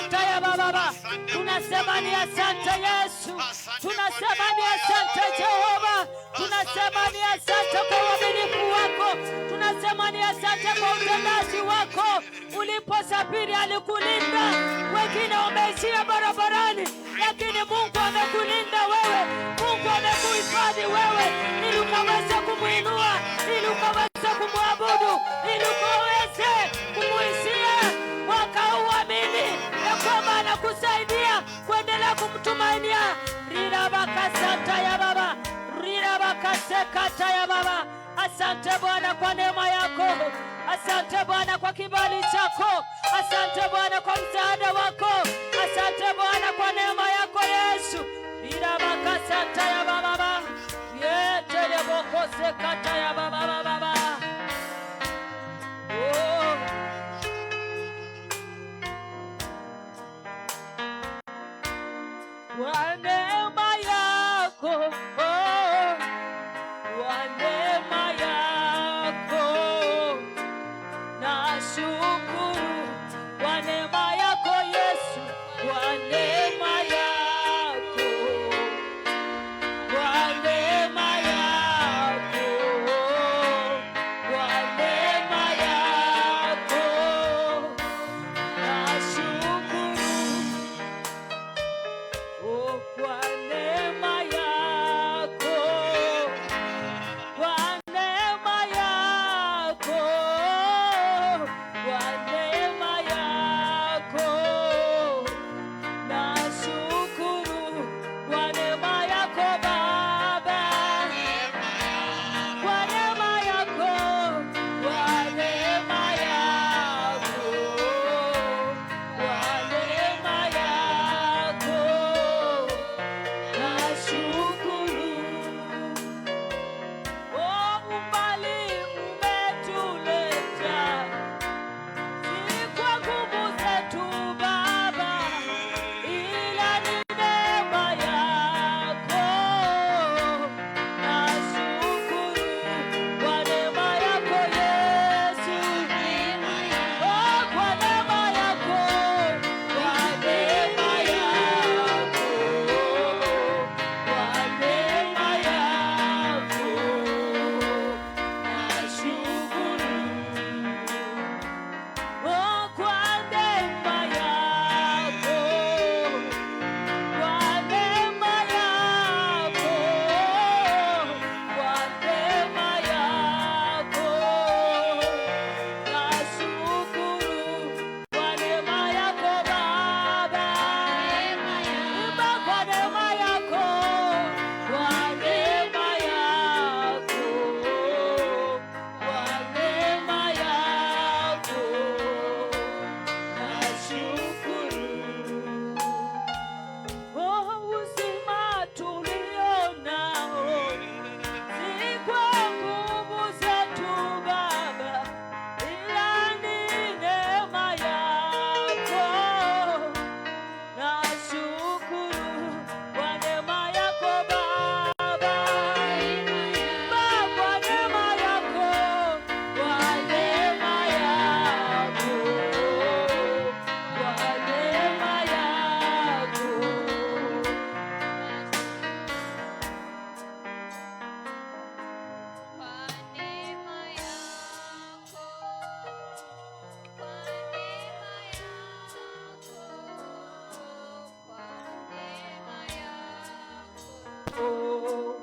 santa ya baba. Tunasema ni asante Yesu. Tunasema ni asante Jehova. Tunasema ni asante kwa uaminifu wako. Tunasema ni asante kwa utendaji wako. Uliposafiri alikulinda. Wengine wameishia barabarani, lakini Mungu amekulinda wewe. Mungu amekuhifadhi wewe ili ukaweze kumuinua, ili ukaweze kumwabudu, ili ukaweze kumuishia mwaka huu. Amini ya kwamba anakusaidia kuendelea kumtumainia. Rirabakasata ya baba, rirabakasekata ya baba. Asante Bwana kwa neema yako. Asante Bwana kwa kibali chako. Asante Bwana kwa msaada wako. Asante Bwana kwa neema yako Yesu. Rirabakasata ya baba. Yetelebokosekata ya baba. Oh. Kwa neema yako, kwa neema yako, nashukuru. Kwa neema yako Yesu, kwa neema yako, kwa neema yako, kwa neema yako, nashukuru. Oh, kwa neema yako, kwa neema yako, kwa neema yako, nashukuru. Kwa neema yako Baba, kwa neema yako, kwa neema yako, kwa neema yako, nashukuru. Oh, umbali umetuleta, si kwa nguvu zetu Baba, ila ni neema yako. Nashukuru kwa neema yako Yesu. Oh, kwa neema yako, kwa neema yako, kwa neema yako, nashukuru. Oh, kwa neema yako, kwa neema yako, kwa neema yako, nashukuru. Kwa neema yako Baba, imba kwa neema yako, kwa neema yako, kwa neema yako, nashukuru. Oh, uzima tulio nao si kwa nguvu zetu Baba, ila ni neema yako. Nashukuru kwa neema yako Baba, imba kwa neema yako, kwa neema yako, kwa neema yako. Oh,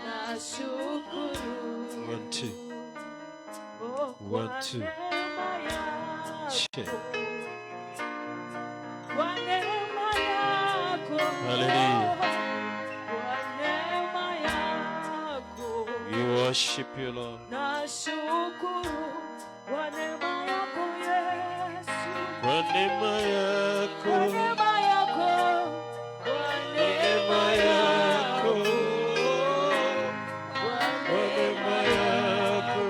nashukuru. 1, 2. Oh, kwa 1, 2. neema yako, Check. kwa neema yako, Hallelujah. kwa neema yako, We worship you, Lord. nashukuru. Kwa neema yako Yesu, Kwa neema yako, kwa neema yako, kwa neema yako, kwa neema yako,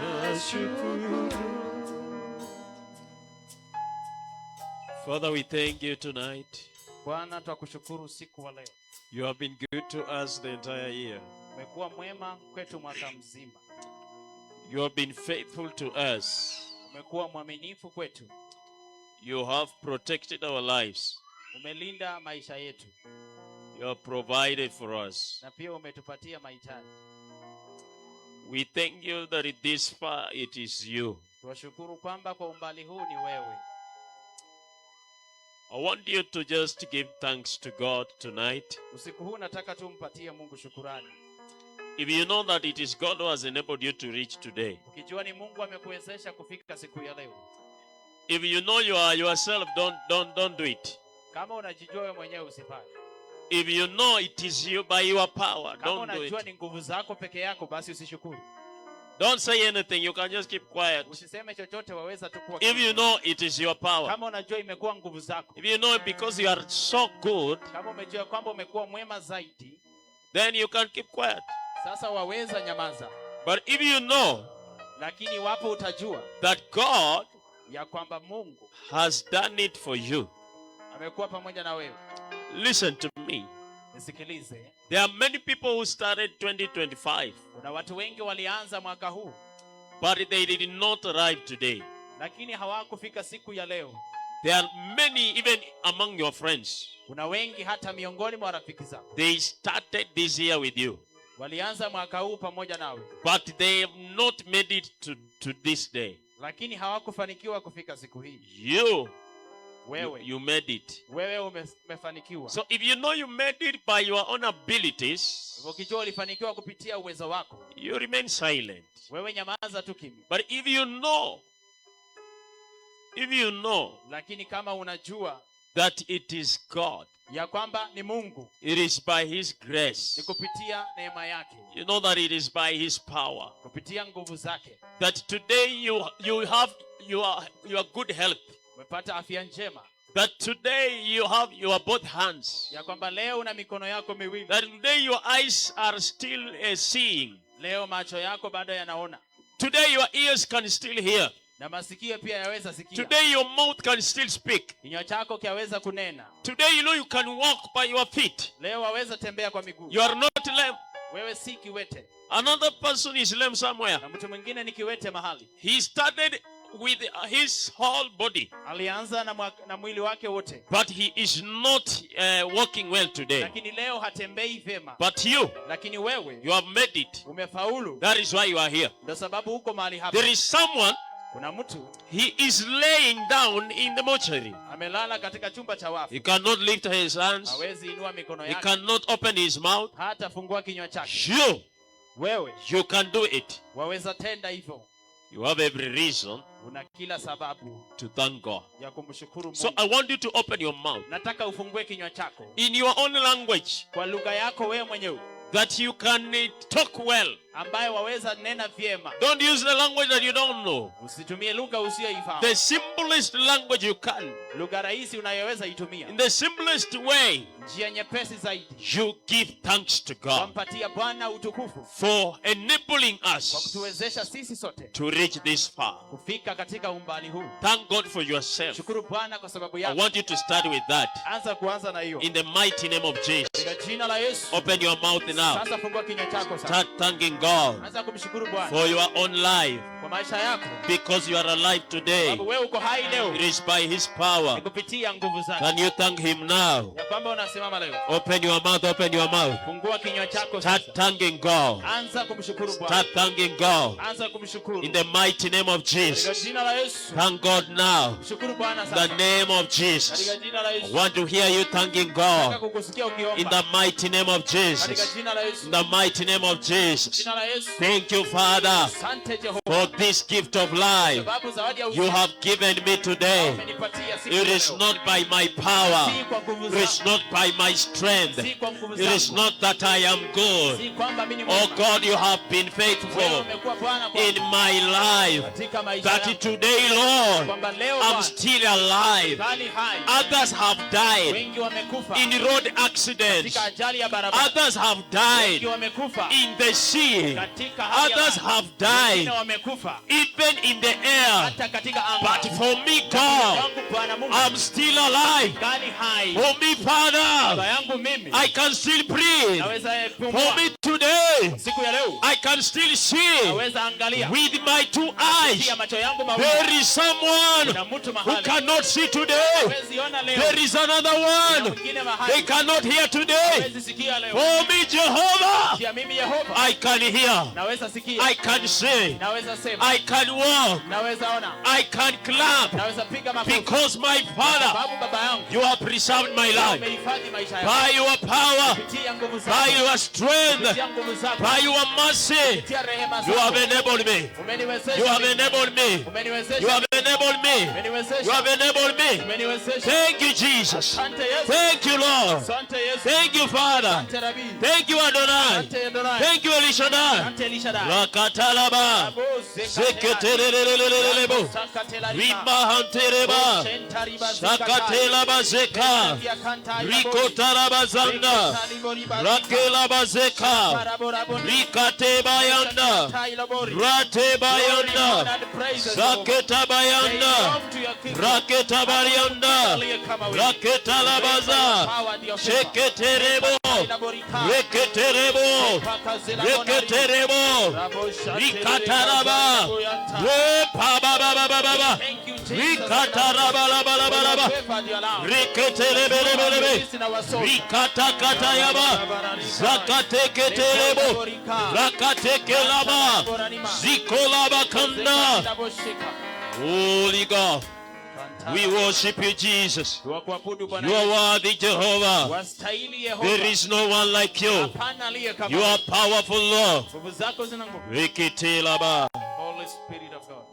nashukuru. Father, we thank you tonight. Bwana, twakushukuru siku wa leo. You have been good to us the entire year. Umekuwa mwema kwetu mwaka mzima. You have been faithful to us. Umekuwa mwaminifu kwetu. You have protected our lives. Umelinda maisha yetu. You have provided for us. Na pia umetupatia mahitaji. We thank you that this far it is you. Tunashukuru kwamba kwa umbali huu ni wewe. I want you to just give thanks to God tonight. Usiku huu nataka tumpatie Mungu shukrani. If you know that it is God who has enabled you to reach today. Ukijua ni Mungu amekuwezesha kufika siku ya leo. If you know you are yourself, don't do it. Kama unajijua wewe mwenyewe usifanye. If you know it is you by your power, kama don't do unajua it. ni nguvu zako peke yako basi usishukuru. Don't say anything. You can just keep quiet. Usiseme chochote, waweza tu kuwa. If you know it is your power. Kama unajua imekuwa nguvu zako. If you know it because you are so good. Kama umejua kwamba umekuwa mwema zaidi. Then you can keep quiet. Sasa waweza nyamaza. But if you know. Lakini wapo utajua. That God. Ya kwamba Mungu. Has done it for you. Amekuwa pamoja na wewe. Listen to me. Nisikilize. There are many people who started 2025. Kuna watu wengi walianza mwaka huu. But they did not arrive today. Lakini hawakufika siku ya leo. There are many even among your friends. Kuna wengi hata miongoni mwa rafiki zako. They started this year with you. Walianza mwaka huu pamoja nawe. But they have not made it to this day. Lakini hawakufanikiwa kufika siku hii. You made it. Wewe umefanikiwa. So if you know you made it by your own abilities, ukijua ulifanikiwa kupitia uwezo wako, you remain silent. Wewe nyamaza tu kimya. But if you know, lakini kama unajua that it is God, ya kwamba ni Mungu, it is by his grace, ni kupitia neema yake, you know that it is by his power, kupitia nguvu zake, that today you have your good health, umepata afya njema, that today you have your both hands, ya kwamba leo una mikono yako miwili, that today your eyes are still seeing, leo macho yako bado yanaona, today your ears can still hear, na masikio pia yaweza sikia, today your mouth can still speak, kinywa chako kiaweza kunena, today you know you can walk by your feet, leo waweza tembea kwa miguu, you are not lame, wewe si kiwete, another person is lame somewhere, na mtu mwingine ni kiwete mahali, he started with his whole body, alianza na mwili wake wote, but he is not walking well today, lakini leo hatembei vyema, but lakini wewe you have made it, umefaulu, that is why you are here, ndio sababu uko mahali hapa. There is someone, kuna mtu, he is laying down in the mortuary, amelala katika chumba cha wafu, he cannot lift his hands, hawezi inua mikono he yake, cannot open his mouth, hata fungua kinywa chake, wewe you can do it, waweza tenda hivyo, you have every reason, una kila sababu to thank God, ya kumshukuru Mungu. So I want you to open your mouth, nataka ufungue kinywa chako in your own language, kwa lugha yako wewe mwenyewe, that you can talk well, ambayo waweza nena vyema. Don't use the language that you don't know, usitumie lugha usiyoifahamu, the simplest language you can, lugha rahisi unayoweza itumia, in the simplest way, njia nyepesi zaidi, you give thanks to God, kumpatia Bwana utukufu for enabling kwa us kutuwezesha sisi sote to reach this far. kufika katika umbali huu. Thank God for yourself. Shukuru Bwana kwa sababu I yako. want you to start with that. Kuanza na hiyo. In the mighty name of Jesus. Katika jina la Yesu. Open your mouth now. Sasa fungua kinywa chako sasa. Start thanking God Anza kumshukuru Bwana for your own life, kwa maisha yako, because you are alive today. sababu wewe uko hai leo. It is by his power. Kupitia nguvu zake. Can you thank him now? Ya kwamba unasimama leo. Open your mouth, open your mouth. Fungua kinywa chako sasa. Start thanking God. Anza kumshukuru Bwana. Start thanking God. Anza kumshukuru. In the mighty name of Katika Jesus. jina la Yesu. Thank God now. Mshukuru Bwana In sasa. the name of Jesus. Katika jina la I Yesu. want to hear you thanking Nataka God. kukusikia ukiomba. In the mighty name of Katika Jesus. jina la Yesu. In the mighty name of Jesus. Jina la Yesu. Thank you, Father, Asante Jehova. for this gift of life Sababu zawadi ya you have given me today. umenipatia siku It ya is leo. not by my power. Si kwa nguvu It is zangu. not by my strength. Si kwa nguvu It is zangu. not that I am good. Si kwamba mimi ni Oh mwema. God, you have been Wewe faithful umekuwa Bwana kwa in my life. katika maisha That yangu. today, Lord, Kwamba leo I'm Bwana still alive. bali hai. Others have died Wengi wamekufa in road accidents. katika ajali ya barabara. Others have Wengi died wamekufa in the sea. katika hali ya Others maji. have Wengine died wamekufa even in the air. hata katika anga. But for me, God, yangu Bwana Mungu I'm still alive. gali hai. For me, Baba Father, yangu mimi I can still breathe. naweza For kupumua. me today, today, siku ya leo I can still see naweza angalia with my two eyes. ya macho yangu mawili. There is someone Kuna mtu who mahali cannot see today. hawezi ona leo. There is another Kuna one. mwingine They mahali cannot hear today. hawezi sikia leo. For me, Jehovah, Kia mimi Yehova I can hear. naweza sikia, I can say. naweza sema, I can walk. naweza ona, I can clap. naweza piga makofi. Because my Father, Sababu baba yangu you have preserved my life. umehifadhi maisha yangu. By your power, Kupitia nguvu by zako, your strength, kupitia nguvu zako, by your mercy, kupitia rehema you have zako. enabled me. Umeniwezesha You have mimi. enabled me. Umeniwezesha You have enabled me. Umeniwezesha. You have enabled me. Umeniwezesha. Thank you, Jesus. Asante Yesu. Thank you, Lord. Asante Yesu. Thank you, Father. Asante Rabi. Thank you, Adonai. Asante Adonai. Thank you, Elishadai. Asante Elishadai. Rakatalaba. Abo Seketelelelelelelebo. Rimahantereba. Sakatelaba zeka. Rikotaraba zanda. Rakelaba zeka. Rikateba yanda. Rateba yanda. Saketaba yanda. Raketaba yanda. Raketalabaza. Sheketerebo. Reketerebo. Reketerebo. Rikataraba. Repabababababa. Rikatarabalabalabalaba. Riketelebelebelebe. Rikatakatayaba. Zakateketelebo. Rakatekelaba. Zikolaba kanda. Holy God, we worship you, Jesus. You are worthy, Jehovah. There is no one like you. You are powerful, Lord. Riketelaba. Holy Spirit of God.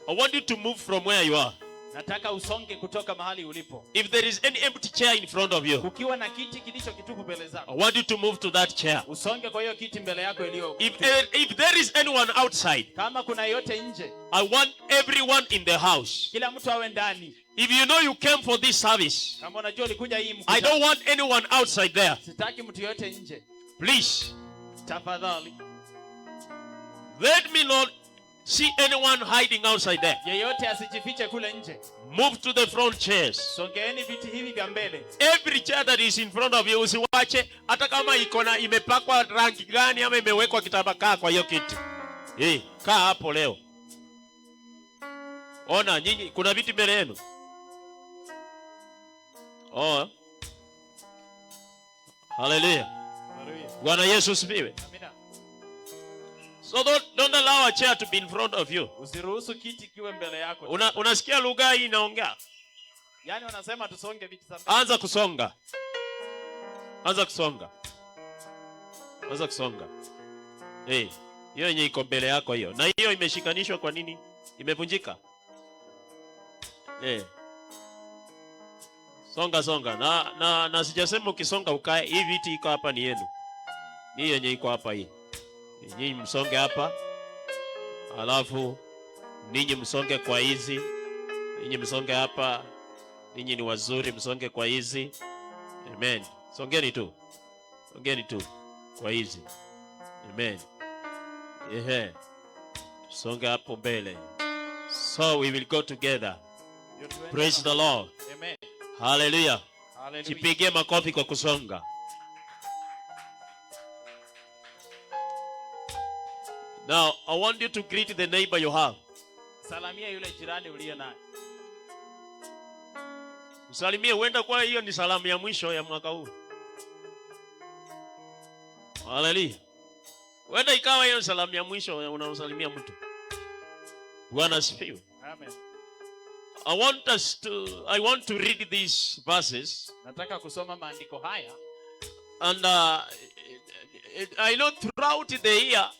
I want you to move from where you are. Nataka usonge kutoka mahali ulipo. If there is any empty chair in front of you, Kukiwa na kiti kilicho kitupu mbele zako, I want you to move to that chair. usonge kwa hiyo kiti mbele yako iliyo. If there is anyone outside, Kama kuna yote nje, I want everyone in the house. kila mtu awe ndani. If you know you came for this service, Kama unajua ulikuja hii I mkutano, don't want anyone outside there. sitaki mtu yote nje. Please, Tafadhali. let me not see anyone hiding outside there. Yeyote asijifiche kule nje. Move to the front chairs. Songeeni viti hivi vya mbele. Every chair that is in front of you, usiwache hata kama iko na imepakwa rangi gani ama imewekwa kitambaa kwa hiyo kiti. Kaa hapo leo. Ona nyinyi kuna viti mbele yenu. Oh. Hallelujah. Haleluya. Bwana Yesu asifiwe. Amina. So don't allow a chair to be in front of you. Usiruhusu kiti kiwe mbele yako. Unasikia lugha hii inaongea? Yaani wanasema tusonge viti za mbele. Anza kusonga. Anza kusonga. Anza kusonga. Hiyo yenye iko mbele yako hiyo. Na hiyo imeshikanishwa kwa nini? Imevunjika. Songa. Na sijasema ukisonga ukae. Hii viti iko hapa ni yenu. Hii yenye iko hapa hii. Nyinyi msonge hapa. Alafu ninyi msonge kwa hizi. Ninyi msonge hapa. Ninyi ni wazuri, msonge kwa hizi. Amen. Songeni tu. Songeni tu kwa hizi. Amen. Songe hapo mbele. So we will go together. Praise the Lord. Amen. Hallelujah. Hallelujah. Jipige makofi kwa kusonga. Now, I want you to greet the neighbor you have. Salamia yule jirani uliye naye. Msalimie, huenda kwa hiyo ni salamu ya mwisho ya mwaka huu. Hallelujah. Huenda ikawa hiyo salamu ya mwisho unamsalimia mtu. Bwana asifiwe. Amen. I want to read these verses. Nataka kusoma maandiko haya. And I know throughout the year,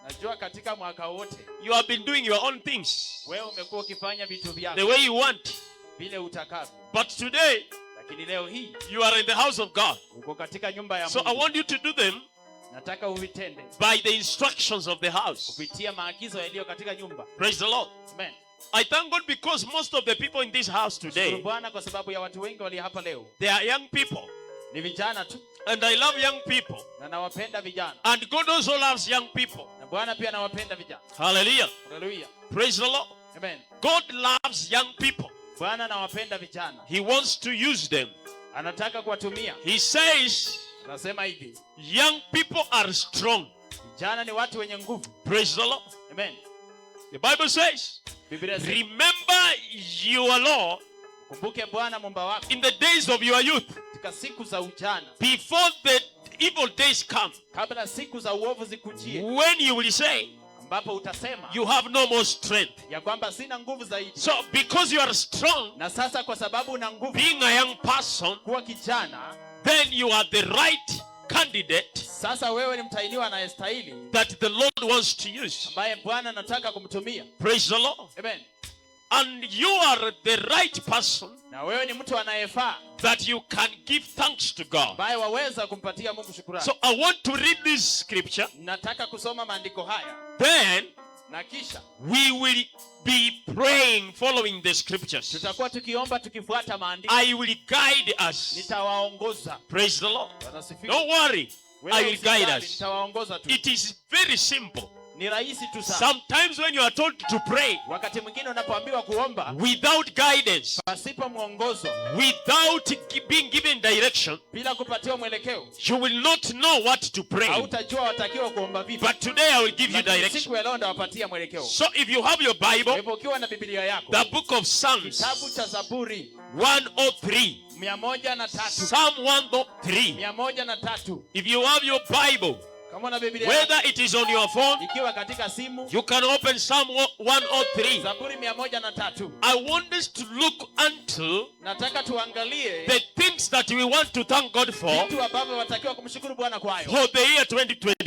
Najua katika mwaka wote you have been doing your own things. wewe umekuwa ukifanya vitu vyako The way you want. vile utakavyo. But today, Lakini leo hii you are in the house of God. uko katika nyumba ya So Mungu. I want you to do them Nataka uitende by the instructions of the house. kupitia maagizo yaliyo katika nyumba. Praise the Lord. Amen. I thank God because most of the people in this house Shukuru today, Bwana kwa sababu ya watu wengi walio hapa leo they are young people. ni vijana tu, And I love young people. na nawapenda vijana. And God also loves young people. Na Bwana pia anawapenda vijana. Hallelujah. Haleluya. Praise the Lord. Amen. God loves young people. Bwana anawapenda vijana. He wants to use them. Anataka kuwatumia. He says Nasema hivi, young people are strong. vijana ni watu wenye nguvu. Praise the Lord. Amen. The Bible says, Biblia inasema, remember your Lord kumbuke Bwana Muumba wako in the days of your youth, katika siku za ujana, before the evil days come, kabla siku za uovu zikujie, when you will say, ambapo utasema you have no more strength. ya kwamba sina nguvu zaidi. So because you are strong, Na sasa kwa sababu una nguvu, being a young person, kuwa kijana, then you are the right candidate sasa wewe ni mtahiniwa anayestahili, that the Lord wants to use. ambaye Bwana anataka kumtumia. Praise the Lord. Amen. And you are the right person Na wewe ni mtu anayefaa, that you can give thanks to God. ambaye waweza kumpatia Mungu shukrani. So I want to read this scripture. Nataka kusoma maandiko haya, Then na kisha we will be praying following the scriptures. tutakuwa tukiomba tukifuata maandiko. I will guide us. Nitawaongoza. Praise the Lord. Wanasifiwa. Don't worry. Wewe I will guide usijali, us. nitawaongoza tu. It is very simple. Ni rahisi tu sana. Sometimes when you are told to pray Wakati mwingine unapoambiwa kuomba without guidance, pasipo mwongozo, without being given direction, bila kupatiwa mwelekeo, you will not know what to pray. hautajua watakiwa kuomba vipi. But today I will give you Lakini direction. siku ya leo ndawapatia mwelekeo. So if you have your Kwa Bible, hivyo ukiwa na Biblia yako, the book of Psalms kitabu cha Zaburi 103, 103, Psalm 103. 103. If you have your Bible, Kama una Biblia yako, whether it is on your phone, ikiwa katika simu, you can open Psalm 103. Zaburi 103. I want us to look unto Nataka tuangalie the things that we want to thank God for vitu ambavyo watakiwa kumshukuru Bwana kwayo for the year katika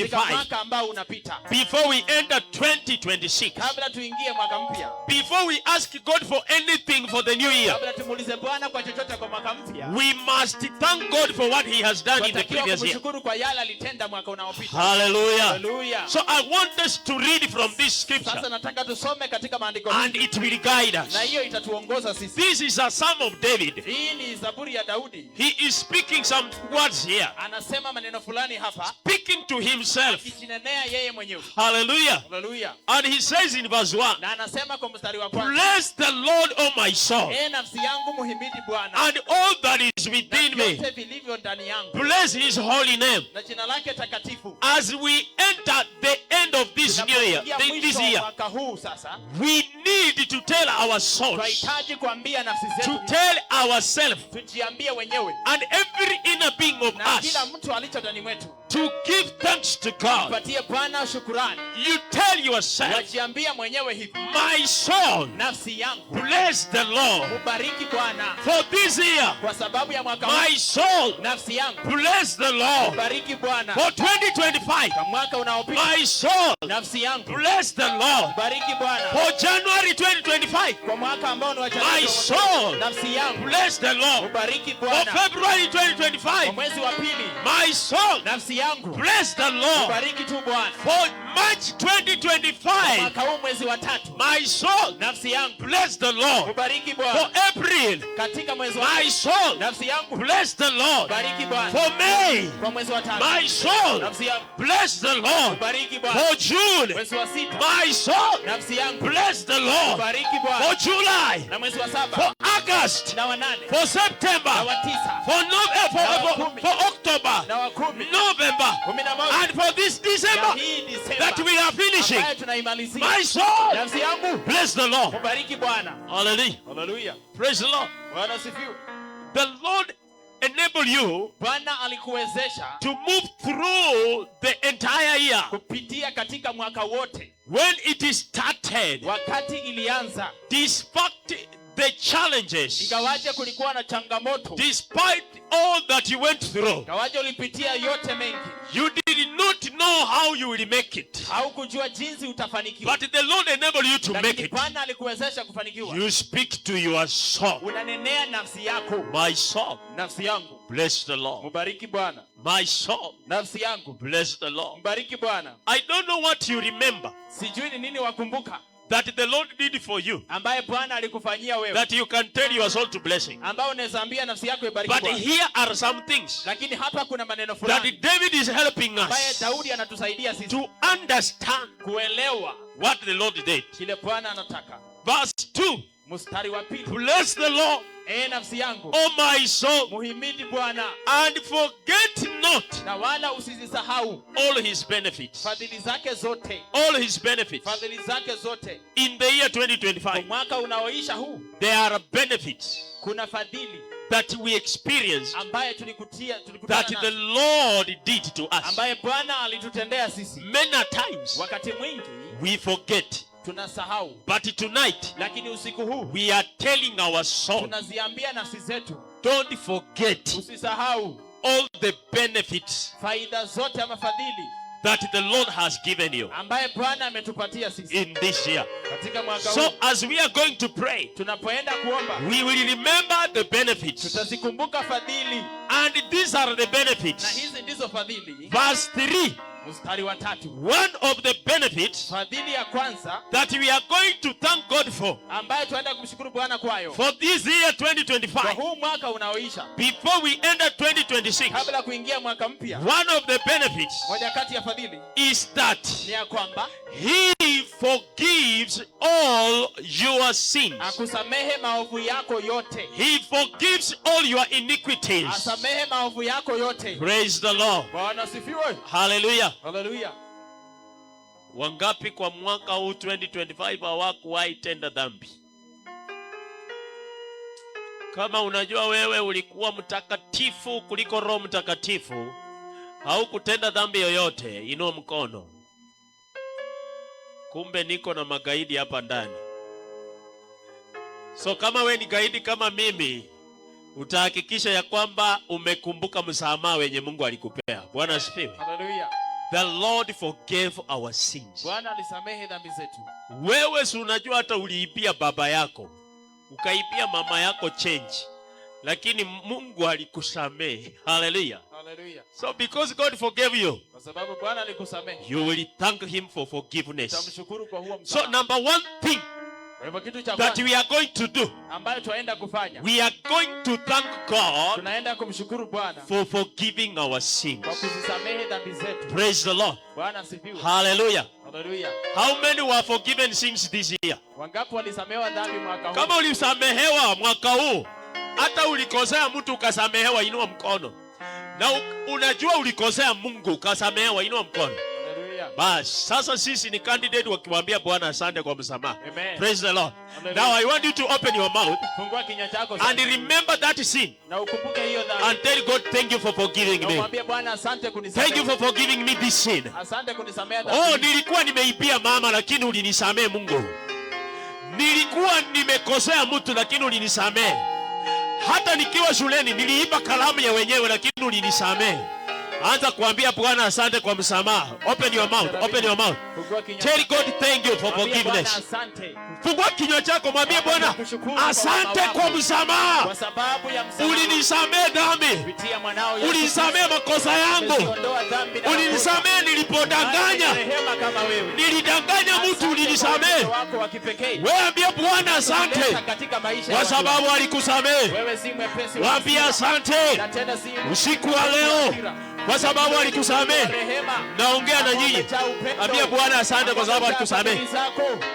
2025 mwaka ambao unapita, before we enter 2026. kabla tuingie mwaka mpya, Before we ask God for anything for the new year, kabla tumuulize Bwana kwa chochote kwa mwaka mpya, we must thank God for what He has done in the watakiwa previous year. kumshukuru kwa yale alitenda mwaka unaopita. Hallelujah. Hallelujah. So I want us to read from this scripture Sasa nataka tusome katika maandiko and haya, it will guide na us. hiyo itatuongoza sisi. This is a Psalm of David. Hii ni Zaburi ya Daudi. He is speaking some words here, Anasema maneno fulani hapa, speaking to himself. akijinenea yeye mwenyewe. Hallelujah. Hallelujah. And he says in verse 1, Na anasema kwa mstari wa kwanza, bless the Lord, O my soul, ee nafsi yangu muhimidi Bwana, and all that is na within me. vyote vilivyo ndani yangu, Bless his holy name. na jina lake takatifu. As we enter the end of this new year, Tunapoingia this mwisho wa year, mwaka huu sasa, we need to tell our souls, tunahitaji kuambia nafsi to zetu, tell ourselves, tujiambie wenyewe and every inner being of na us, kila mtu alicho ndani mwetu, to give thanks to God. patie Bwana shukurani. You tell yourself, Wajiambia mwenyewe hivi, my soul, nafsi yangu bless the Lord. mubariki Bwana, For this year, kwa sababu ya mwaka huu. my soul, Nafsi yangu bless the Lord. mubariki Bwana, For 2025, kwa mwaka unaopita. my soul, Nafsi yangu bless the Lord. mubariki Bwana, For January 2025, kwa mwaka ambao ni wa my Januari. soul, Nafsi yangu bless the Lord. mubariki For Bwana, February kwa 2025, mwezi wa pili. my soul, Nafsi yangu bless the Lord. mubariki tu Bwana, For March 2025, mwaka huu mwezi wa tatu. my soul, Nafsi yangu bless the Lord. mubariki For Bwana, April, katika mwezi wa my soul, nafsi yangu bless the Lord. mubariki Bwana, For May, kwa mwezi wa tatu. my soul, Nafsi yangu bless the Lord. mubariki Bwana, For June, mwezi wa sita. my soul, Nafsi yangu bless the Lord. mubariki For Bwana, July, na mwezi wa saba for August, na wa nane for na September, wa tisa for for October, na wa kumi, November, 11 and for this na December hii Disemba that we are finishing, ambayo tunaimalizia. my soul, Nafsi yangu bless the Lord. mubariki Bwana. Hallelujah. Haleluya. Praise the Lord. Bwana sifiwe. The Lord enable you Bwana alikuwezesha to move through the entire year. kupitia katika mwaka wote. When it started, Wakati ilianza, despite the challenges, ingawaje kulikuwa na changamoto, despite all that you went through, ingawaje ulipitia yote mengi, you did not know how you will make it. haukujua jinsi utafanikiwa. But the Lord enabled you to make Lakini it. Bwana alikuwezesha kufanikiwa. You speak to your soul. Unanenea nafsi yako, My soul, nafsi yangu bless the Lord. mubariki Bwana, My soul, nafsi yangu bless the Lord. mbariki Bwana. I don't know what you remember Sijui ni nini wakumbuka that the Lord did for you, ambaye Bwana alikufanyia wewe, that you can tell your soul to blessing. ambao unaweza ambia nafsi yako ibariki But Bwana. here are some things Lakini hapa kuna maneno that fulani David is helping ambaye us Daudi anatusaidia sisi to understand kuelewa what the Lord did. kile Bwana anataka. Verse 2, Mstari wa pili. Bless the Lord, Nafsi yangu, O my soul, muhimidi Bwana, and forget not na wala usizisahau all his benefits. fadhili zake zote. All his benefits. Fadhili zake zote. In the year Kwa 2025, mwaka unaoisha huu, there are benefits kuna fadhili that we experience ambaye tulikutana that the nazo, Lord did to us. ambaye Bwana alitutendea sisi. Many times Wakati mwingi we forget, tunasahau, but tonight lakini usiku huu we are telling our soul, tunaziambia nafsi zetu, don't forget usisahau all the benefits faida zote ama fadhili that the Lord has given you ambaye Bwana ametupatia sisi in this year. katika mwaka So huu. as we are going to pray, Tunapoenda kuomba, we will remember the benefits. tutazikumbuka fadhili, And these are the na benefits. hizi ndizo fadhili. Verse 3, Mstari wa 3. one of the benefits Fadhili ya kwanza that we are going to thank God for ambayo tunaenda kumshukuru Bwana kwayo for this year kwa 2025, huu mwaka unaoisha, before we enter 2026, kabla kuingia mwaka mpya, one of the benefits moja kati ya fadhili is that ni ya kwamba He forgives all your sins. akusamehe maovu yako yote. He forgives all your iniquities. Asamehe maovu yako yote. Praise the Lord. Bwana asifiwe. Hallelujah. Haleluya. Wangapi kwa mwaka huu 2025 hawakuwahi tenda dhambi? Kama unajua wewe ulikuwa mtakatifu kuliko Roho Mtakatifu, haukutenda dhambi yoyote, inua mkono. Kumbe niko na magaidi hapa ndani. So kama we ni gaidi kama mimi, utahakikisha ya kwamba umekumbuka msamaha wenye Mungu alikupea. Bwana asifiwe. Haleluya. The Lord forgave our sins. Bwana alisamehe dhambi zetu. Wewe si unajua hata uliipia baba yako, ukaipia mama yako change, lakini Mungu alikusamehe. Hallelujah. Haleluya. So because God forgave you, Kwa sababu Bwana alikusamehe, you will thank him for forgiveness. tutamshukuru kwa huo So msamaha. number one thing Kwa hivyo kitu cha that kwanza we are going to do, ambayo twaenda kufanya, we are going to thank God tunaenda kumshukuru Bwana for forgiving our kwa sins. kuzisamehe dhambi zetu. Praise the Lord. Bwana asifiwe. Hallelujah. Haleluya. How many were forgiven sins this year? Wangapi walisamehewa dhambi mwaka huu? Kama ulisamehewa mwaka huu, hata ulikosea mtu ukasamehewa, inua mkono. Na unajua ulikosea Mungu ukasamehewa, inua mkono. Haleluya. Bas, sasa sisi ni candidate wakimwambia Bwana asante kwa msamaha. Amen. Praise the Lord. Hallelujah. Now I want you to open your mouth Fungua kinywa chako and remember that sin na ukumbuke hiyo dhambi. and tell God thank you for forgiving Na me. umwambie Bwana asante kunisamehe. Thank you for forgiving me this sin. Asante kunisamehe Oh, dhambi. nilikuwa nimeibia mama lakini ulinisamehe Mungu. Nilikuwa nimekosea mtu lakini ulinisamehe. Hata nikiwa shuleni niliiba kalamu ya wenyewe lakini ulinisamehe. Anza kuambia Bwana asante kwa msamaha. Open your mouth. Open your mouth. Fungua kinywa Tell chako. God thank you for Mwambie forgiveness. Bwana asante Fungua kinywa chako mwambie Bwana asante kwa msamaha. kwa sababu ya msamaha. Ulinisamehe dhambi. Kupitia mwanao Yesu. Ulinisamehe makosa yangu. Umeondoa dhambi na Ulinisamehe nilipodanganya. rehema kama wewe. Nilidanganya mtu ulinisamehe. Wako wa kipekee. Wewe ambia Bwana asante Katika maisha kwa ya sababu alikusamehe. wewe si mwepesi wa Waambie hasira. asante Na tena si usiku wa leo kwa sababu alikusamehe. rehema. Naongea na nyinyi. Ambia Bwana asante kwa sababu alikusamehe.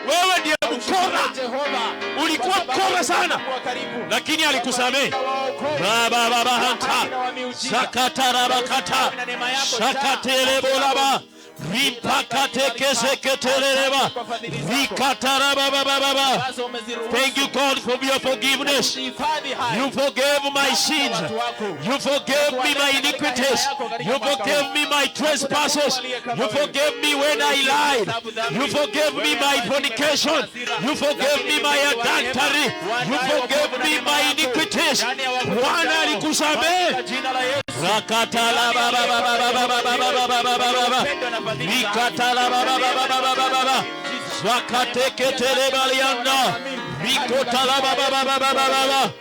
Wewe ndiye mkora. Ulikuwa mkora sana lakini alikusamehe. Baba baba hanta. Sakatarabakata. Sakatelebolaba. Ripakatekeseketeleba. Rikatarabababa. Thank you God for your forgiveness. You forgave my sins. You forgave me my iniquities. You forgave me my trespasses. You forgave me when I lied. You forgave me my fornication. You forgave me my adultery. You forgave me my iniquities. Bwana alikusamehe. Rakatala baba baba baba baba baba baba. Rikatala baba baba baba baba. Zakateke balianda. Rikotala baba baba baba baba.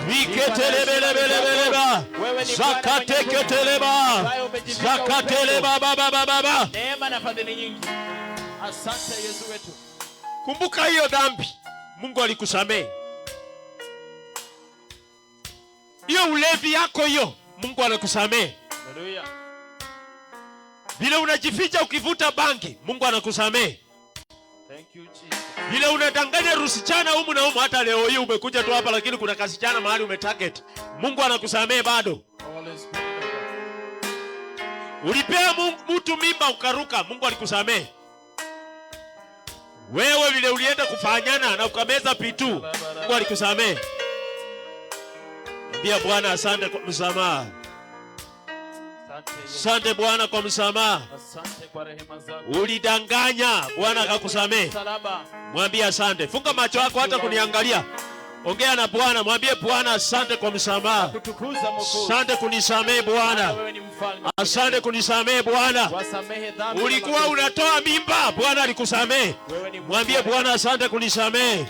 Riketelebelebelebeleba. Zakateketeleba. Zakateleba baba baba baba. Neema na fadhili nyingi. Asante Yesu wetu. Kumbuka hiyo dhambi. Mungu alikusamehe. Hiyo ulevi yako hiyo Mungu anakusamehe. Haleluya. Vile unajificha ukivuta bangi Mungu anakusamehe. Thank you Jesus. Vile unadanganya rusichana humu na humu, hata leo hii umekuja tu hapa lakini kuna kasichana mahali umetarget. Mungu anakusamehe bado. Ulipea mtu mimba ukaruka, Mungu alikusamehe. Wewe vile ulienda kufanyana na ukameza pitu, Mungu alikusamehe. Ndio Bwana, asante kwa msamaha. Asante Bwana kwa msamaha. Asante kwa rehema zako. Ulidanganya, Bwana akakusamehe. Mwambie asante. Funga macho yako hata kuniangalia. Ongea na Bwana, mwambie Bwana asante kwa msamaha. Asante kunisamehe Bwana. Asante kunisamehe Bwana. Ulikuwa unatoa mimba, Bwana alikusamehe. Mwambie Bwana asante kunisamehe.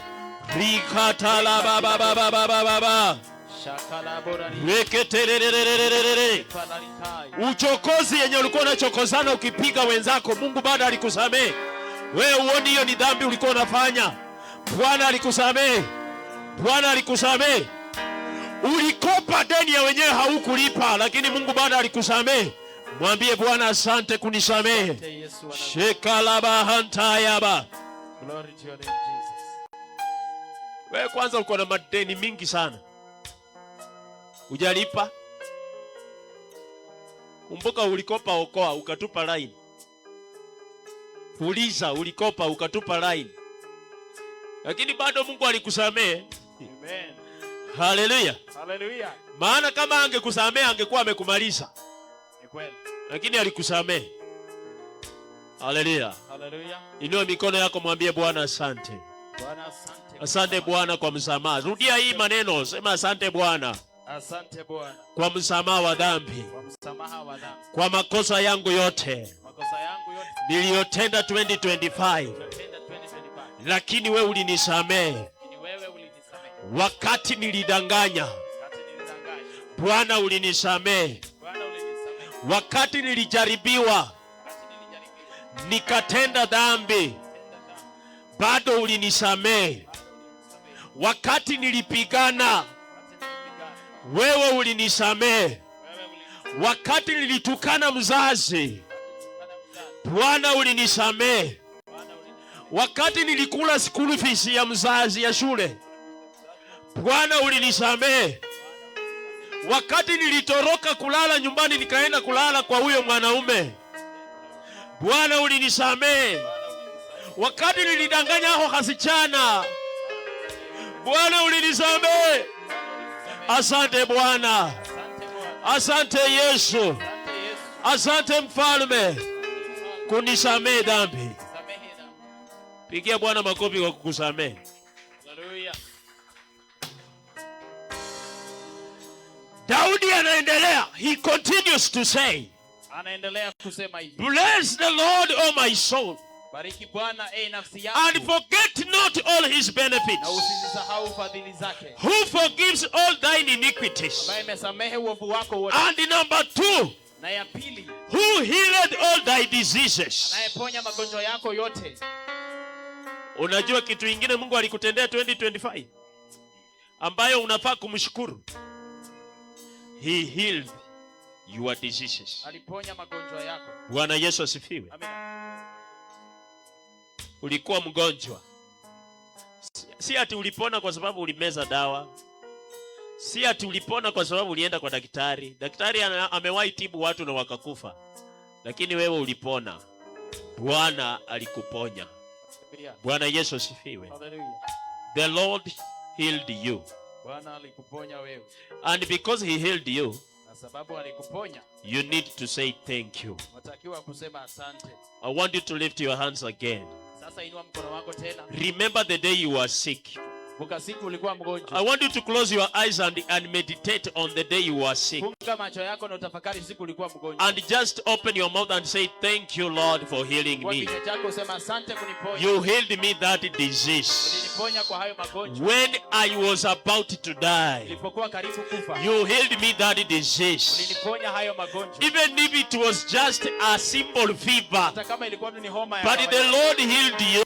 Rikatala baba baba baba baba. Uchokozi yenye ulikuwa unachokozana ukipiga wenzako, Mungu bado alikusamehe. Wewe uone hiyo ni dhambi ulikuwa unafanya. Bwana alikusamehe. Bwana alikusamehe. Ulikopa deni ya wenyewe haukulipa, lakini Mungu bado alikusamehe. Mwambie Bwana asante kunisamehe. Shekalaba hantayaba. Glory to your name, Jesus. Wewe kwanza uko na madeni mingi sana. Hujalipa. Kumbuka ulikopa okoa ukatupa line. Puliza ulikopa ukatupa line. Lakini bado Mungu alikusamehe. Amen. Hallelujah. Hallelujah. Maana kama angekusamehe angekuwa amekumaliza. Ni kweli. Lakini alikusamehe. Hallelujah. Hallelujah. Inua mikono yako mwambie Bwana asante. Bwana asante. Asante Bwana kwa msamaha. Rudia hii maneno, sema asante Bwana. Asante Bwana kwa msamaha wa dhambi. Kwa msamaha wa dhambi. Kwa makosa yangu yote. Makosa yangu yote niliyotenda 2025. Lakini wewe ulinisamehe. Wakati nilidanganya, Bwana ulinisamehe. Wakati nilijaribiwa, nikatenda dhambi, bado ulinisamehe. Wakati nilipigana, wewe ulinisamehe. Wakati nilitukana mzazi, Bwana ulinisamehe. Wakati nilikula school fees ya mzazi ya shule, Bwana ulinisamehe. Wakati nilitoroka kulala nyumbani nikaenda kulala kwa huyo mwanaume, Bwana ulinisamehe. Wakati nilidanganya hao kasichana, Bwana ulinisamehe. Asante Bwana. Asante Yesu. Asante Mfalme kunisamehe dhambi. Pigia Bwana makofi kwa kukusamehe. Hallelujah. Daudi anaendelea. He continues to say. Anaendelea kusema hivi. Bless the Lord, O my soul. Bariki Bwana nafsi yangu. And forget not all his benefits. Na usisahau fadhili zake. Who forgives all thine iniquities. Ambaye amesamehe uovu wako wote. And number 2. Na ya pili. Who healed all thy diseases. Anayeponya magonjwa yako yote. Unajua kitu kingine Mungu alikutendea 2025 ambayo unafaa kumshukuru? He healed your diseases. Aliponya magonjwa yako. Bwana Yesu asifiwe. Amina. Ulikuwa mgonjwa. Si ati ulipona kwa sababu ulimeza dawa. Si ati ulipona kwa sababu ulienda kwa daktari. Daktari amewahi tibu watu na wakakufa. Lakini wewe ulipona. Bwana alikuponya. Bwana Yesu asifiwe. Hallelujah. The Lord healed you. Bwana alikuponya wewe. And because he healed you, na sababu alikuponya, you need to say thank you. unatakiwa kusema asante. I want you to lift your hands again. Sasa inua mkono wako tena. Remember the day you were sick. Kumbuka siku ulikuwa mgonjwa. I want you to close your eyes and meditate on the day you were sick. Funga macho yako na utafakari siku ulikuwa mgonjwa. And just open your mouth and say thank you Lord for healing kwa me. kinywa chako usema asante kuniponya. You healed me that disease. Uliniponya kwa hayo magonjwa. When I was about to die, nilipokuwa karibu kufa. You healed me that disease. Uliniponya hayo magonjwa. Even if it was just a simple fever, hata kama ilikuwa ni homa ya but the Lord healed you.